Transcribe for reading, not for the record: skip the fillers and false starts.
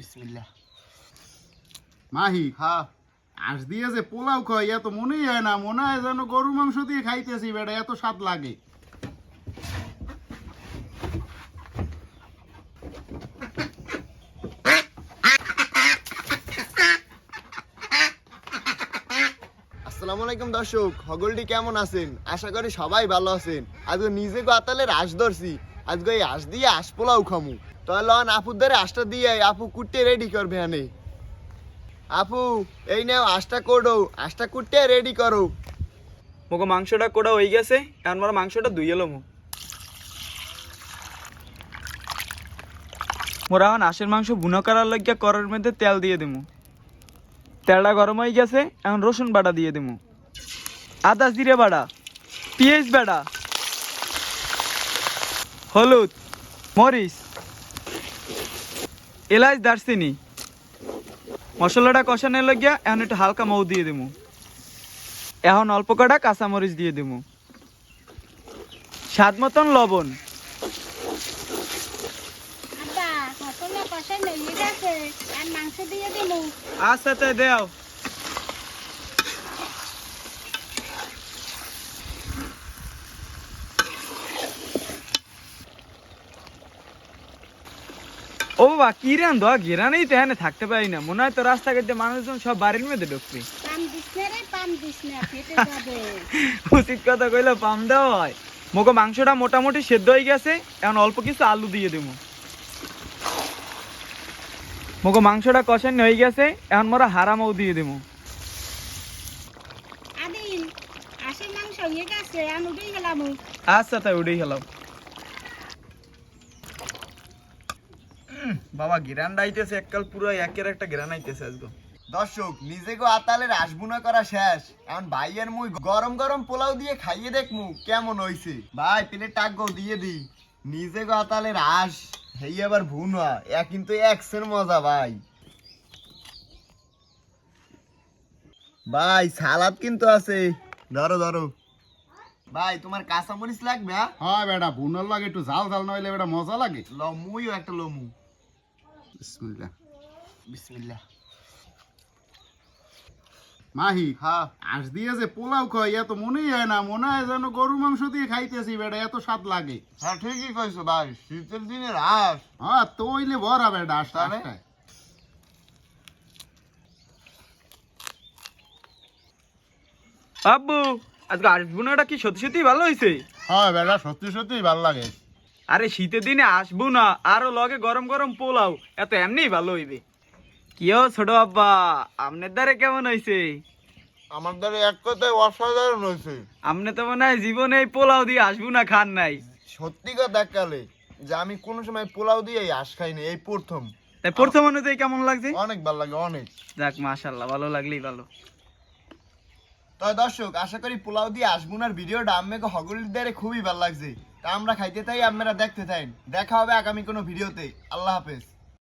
বিসমিল্লাহ। মাহি, হ্যাঁ আঁশ দিয়ে যে পোলাও খাই এত মনেই হয় না, মনে হয় যেন গরু মাংস দিয়ে খাইতেছি বেটা, এত স্বাদ লাগে। আসসালামু আলাইকুম দর্শক, হগলটি কেমন আছেন? আশা করি সবাই ভালো আছেন। আজকে নিজে আতালের আঁশ ধরছি, আজকে এই আঁশ দিয়ে আঁশ পোলাও খামু। তাহলে আপুর ধরে আঁশটা দিয়ে আপু কুটে রেডি করবে হানে। আপু এই নাও আঁশটা কোডো, আঁশটা কুটে রেডি করো। মোকে মাংসটা কোড়া হয়ে গেছে, এখন মোরা মাংসটা ধুয়ে এলো মোরা এখন আঁশের মাংস বুনো করার লাগিয়া করার মধ্যে তেল দিয়ে দেবো। তেলটা গরম হয়ে গেছে, এখন রসুন বাটা দিয়ে দেবো, আদা জিরে বাটা, পেঁয়াজ বাটা, হলুদ, মরিচ, এলাচ, দারচিনি। মশলাটা কষানোর লাগিয়া এখন একটু হালকা মৌ দিয়ে দেবো। এখন অল্প কটা কাঁচামরিচ দিয়ে দেবো, স্বাদ মতন লবণ। আচ্ছা তাই দেও। ও বাবা, কি রান্ধো? ঘেরানেই তো এখানে থাকতে পারি না, মনে হয় তো রাস্তাঘাটে মানুষজন সব বাড়ির মধ্যে ঢুকবে। উচিত কথা কইলে পাম দেওয়া হয়। মোকে মাংসটা মোটামুটি সেদ্ধ হয়ে গেছে, এখন অল্প কিছু আলু দিয়ে দেবো। মোকে মাংসটা কষানো হয়ে গেছে, এখন মোরা হারা মৌ দিয়ে দেবো। আচ্ছা তাই উঠেই গেলাম। বাবা ঘেরান আইতেছে, এককাল পুরো একের একটা ঘেরান আইতেছে আজকে। দর্শক নিজে আতালের আঁশ বুনা করা শেষ, এখন ভাইয়ের মুই গরম গরম পোলাও দিয়ে খাইয়ে দেখমু কেমন হইছে। ভাই প্লেট টাকগো দিয়ে দি। নিজে আতালের আঁশ হেই আবার ভুনা, এ কিন্তু এক্সের মজা ভাই। ভাই সালাদ কিন্তু আছে, ধরো ধরো। ভাই তোমার কাঁচামরিচ লাগবে? হ্যাঁ বেটা, ভুনার লাগে একটু ঝাল ঝাল নইলে বেটা মজা লাগে। লমুইও একটা লমু। বিসমিল্লাহ। বিসমিল্লাহ। মাহি, হ্যাঁ আঁশ দিয়ে যে পোলাও খাই এত মনেই হয় না, মনে হয় যেন গরু মাংস দিয়ে খাইতেছি বেটা, এত স্বাদ লাগে। হ্যাঁ ঠিকই কইছো ভাই, শীতের দিনের আঁশ। হ্যাঁ তো হইলে ভরা বেটা আঁশটা। আব্বু, আজকে আঁশ বুনাটা কি সত্যি সত্যি ভালো হয়েছে? হ্যাঁ বেটা, সত্যি সত্যি ভালো লাগে। আরে শীতের দিনে আসবো না, আরো লগে গরম গরম পোলাও, এত এমনিই ভালো হইবে। কিও ছোট আব্বা, আপনার দ্বারে কেমন হয়েছে? আমার দ্বারা এক কথায় অসাধারণ হয়েছে। আপনি তো মনে হয় জীবনে এই পোলাও দিয়ে আসবো না খান নাই। সত্যি কথা কালে যে আমি কোনো সময় পোলাও দিয়ে আঁশ খাইনি, এই প্রথম। তাই প্রথম অনুযায়ী কেমন লাগছে? অনেক ভালো লাগে অনেক। যাক মাশাআল্লাহ, ভালো লাগলেই ভালো। তো দর্শক আশা করি পোলাও দিয়ে আশবুনার ভিডিওটা আমাকে হগলির দ্বারে খুবই ভালো লাগছে। তা আমরা খাইতে তাই, আপনারা দেখতে থাকেন। দেখা হবে আগামী কোনো ভিডিওতে। আল্লাহ হাফেজ।